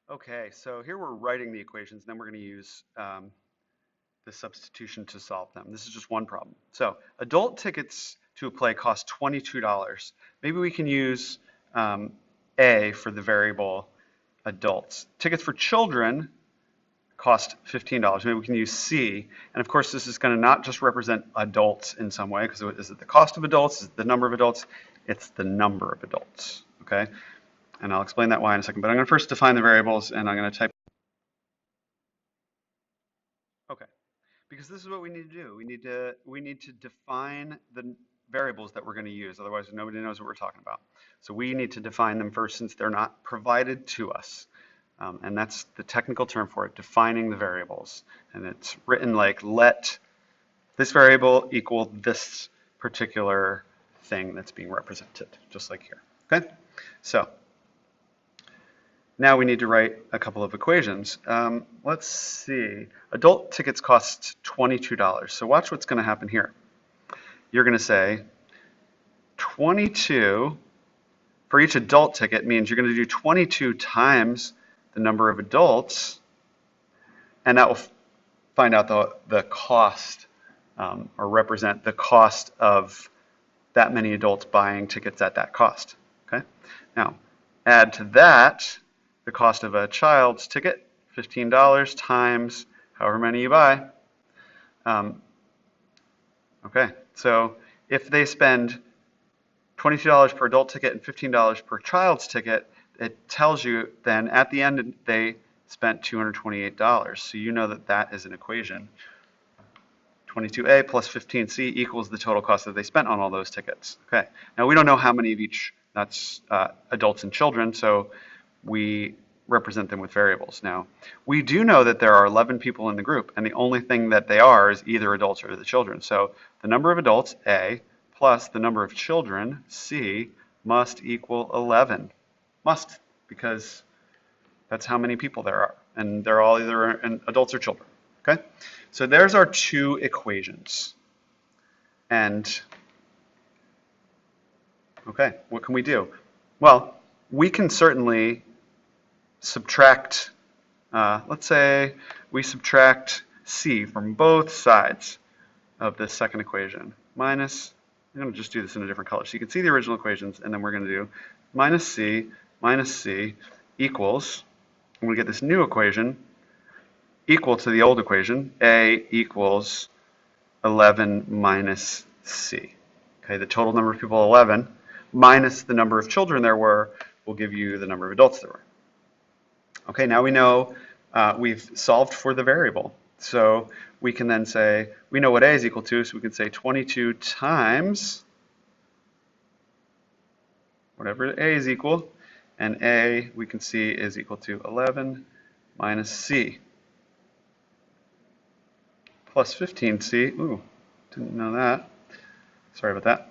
Okay, so here we're writing the equations, then we're going to use the substitution to solve them. This is just one problem. So adult tickets to a play cost $22. Maybe we can use A for the variable adults. Tickets for children cost $15. Maybe we can use C. And of course, this is going to not just represent adults in some way, because is it the cost of adults? Is it the number of adults? It's the number of adults, okay? And I'll explain that why in a second. But I'm going to first define the variables, and I'm going to type. Okay, because this is what we need to do. We need to define the variables that we're going to use. Otherwise, nobody knows what we're talking about. So we need to define them first since they're not provided to us. And that's the technical term for it, defining the variables. And it's written like let this variable equal this particular thing that's being represented, just like here. Okay? So now we need to write a couple of equations. Let's see. Adult tickets cost $22. So watch what's going to happen here. You're going to say 22 for each adult ticket means you're going to do 22 times the number of adults, and that will find out the cost or represent the cost of that many adults buying tickets at that cost. Okay. Now add to that the cost of a child's ticket, $15 times however many you buy. Okay, so if they spend $22 per adult ticket and $15 per child's ticket, it tells you then at the end they spent $228. So you know that that is an equation. 22A plus 15C equals the total cost that they spent on all those tickets. Okay, now we don't know how many of each, that's adults and children, so we represent them with variables. Now, we do know that there are 11 people in the group, and the only thing that they are is either adults or the children. So the number of adults, A, plus the number of children, C, must equal 11. Must, because that's how many people there are, and they're all either adults or children. Okay? So there's our two equations. And, okay, what can we do? Well, we can certainly subtract, let's say we subtract C from both sides of this second equation. Minus, I'm going to just do this in a different color so you can see the original equations, and then we're going to do minus C equals, I'm going to get this new equation equal to the old equation, A equals 11 minus C. Okay, the total number of people, 11, minus the number of children there were, will give you the number of adults there were. Okay, now we know we've solved for the variable. So we can then say, we know what A is equal to, so we can say 22 times whatever A is equal, and A we can see is equal to 11 minus C plus 15C. Ooh, didn't know that. Sorry about that.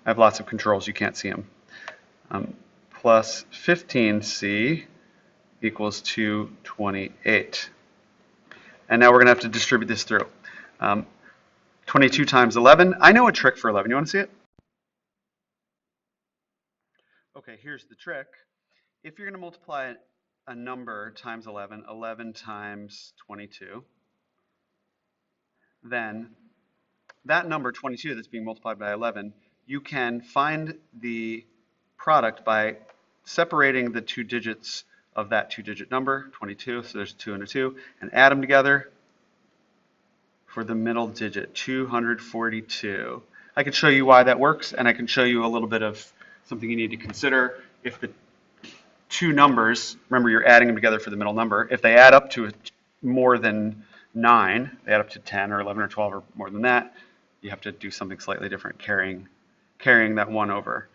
I have lots of controls, you can't see them. Plus 15C equals 228. And now we're going to have to distribute this through. 22 times 11. I know a trick for 11. You want to see it? Okay, here's the trick. If you're going to multiply a number times 11, 11 times 22, then that number, 22, that's being multiplied by 11, you can find the product by separating the two digits of that two-digit number, 22, so there's 2 and a 2, and add them together for the middle digit, 242. I can show you why that works, and I can show you a little bit of something you need to consider. If the two numbers, remember you're adding them together for the middle number, if they add up to more than 9, they add up to 10 or 11 or 12 or more than that, you have to do something slightly different, carrying that 1 over.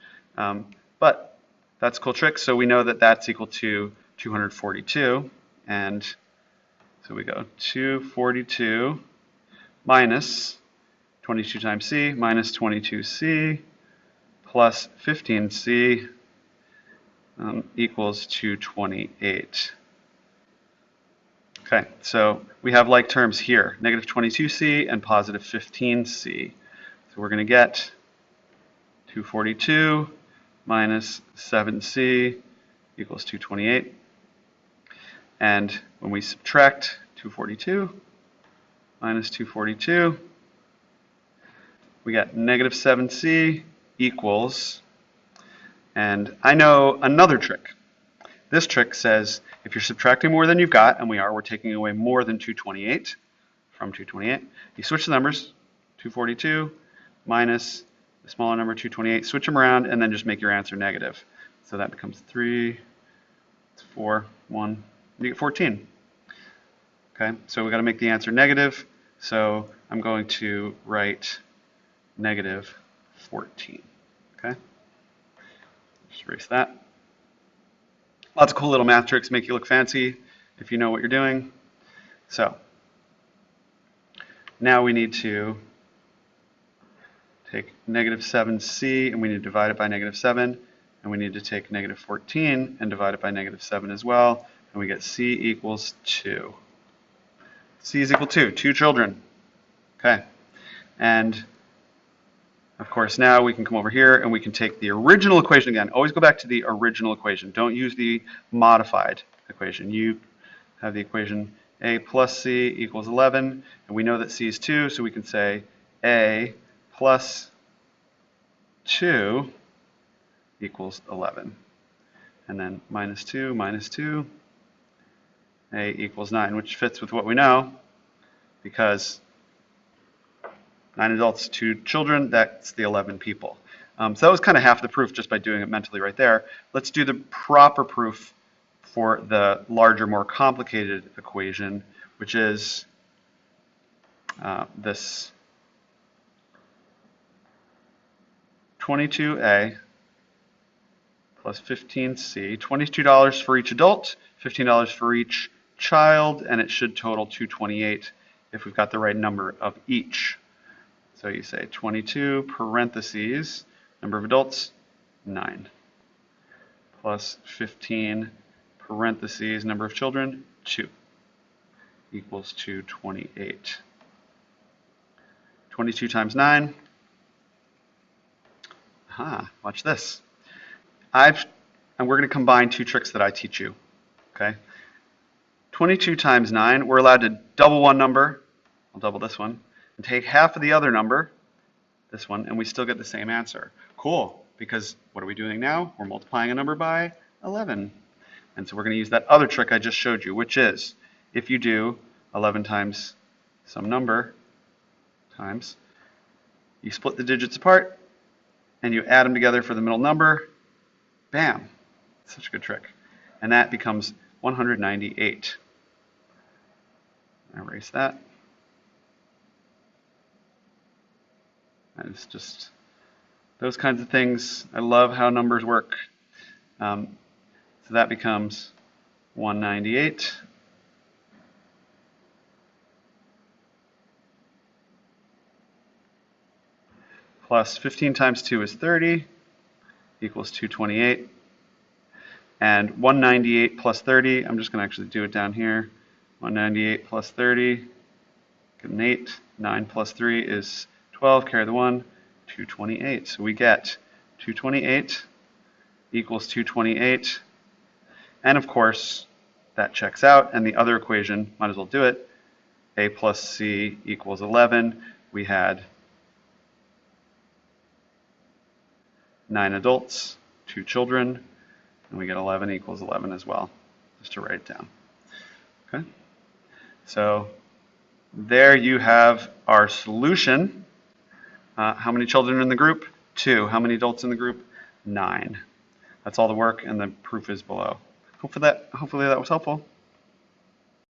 But that's a cool trick. So we know that that's equal to 242. And so we go 242 minus 22 times C minus 22C plus 15C equals 228. Okay, so we have like terms here, negative 22C and positive 15C. So we're going to get 242 minus 7C equals 228. And when we subtract 242 minus 242, we got negative 7c equals, and I know another trick. This trick says if you're subtracting more than you've got, and we're taking away more than 228 from 228, you switch the numbers, 242 minus the smaller number 228, switch them around, and then just make your answer negative. So that becomes 3, 4, 1, you get 14. Okay, so we got to make the answer negative, so I'm going to write negative 14. Okay, just erase that. Lots of cool little math tricks make you look fancy if you know what you're doing. So now we need to take negative 7c and we need to divide it by negative 7, and we need to take negative 14 and divide it by negative 7 as well, and we get c equals 2. C is equal to 2 children. Okay, and of course now we can come over here and we can take the original equation again. Always go back to the original equation. Don't use the modified equation. You have the equation a plus c equals 11, and we know that c is 2, so we can say a plus 2 equals 11. And then minus 2, a equals 9, which fits with what we know, because 9 adults, 2 children, that's the 11 people. So that was kind of half the proof just by doing it mentally right there. Let's do the proper proof for the larger, more complicated equation, which is this 22a plus 15c, $22 for each adult, $15 for each child, and it should total 228 if we've got the right number of each. So you say 22 parentheses, number of adults, 9, plus 15 parentheses, number of children, 2, equals 228. 22 times 9, watch this. And we're going to combine 2 tricks that I teach you, okay? 22 times 9, we're allowed to double one number, I'll double this one, and take half of the other number, this one, and we still get the same answer. Cool, because what are we doing now? We're multiplying a number by 11. And so we're going to use that other trick I just showed you, which is if you do 11 times some number times, you split the digits apart, and you add them together for the middle number, bam, such a good trick. And that becomes 198. Erase that. And it's just those kinds of things. I love how numbers work. So that becomes 198 plus 15 times 2 is 30 equals 228. And 198 plus 30, I'm just going to actually do it down here. 198 plus 30, get an 8. 9 plus 3 is 12, carry the 1, 228. So we get 228 equals 228. And of course, that checks out. And the other equation, might as well do it. A plus C equals 11. We had 9 adults, 2 children, and we get 11 equals 11 as well, just to write it down. Okay? So there you have our solution. How many children in the group? 2. How many adults in the group? 9. That's all the work, and the proof is below. Hopefully that was helpful.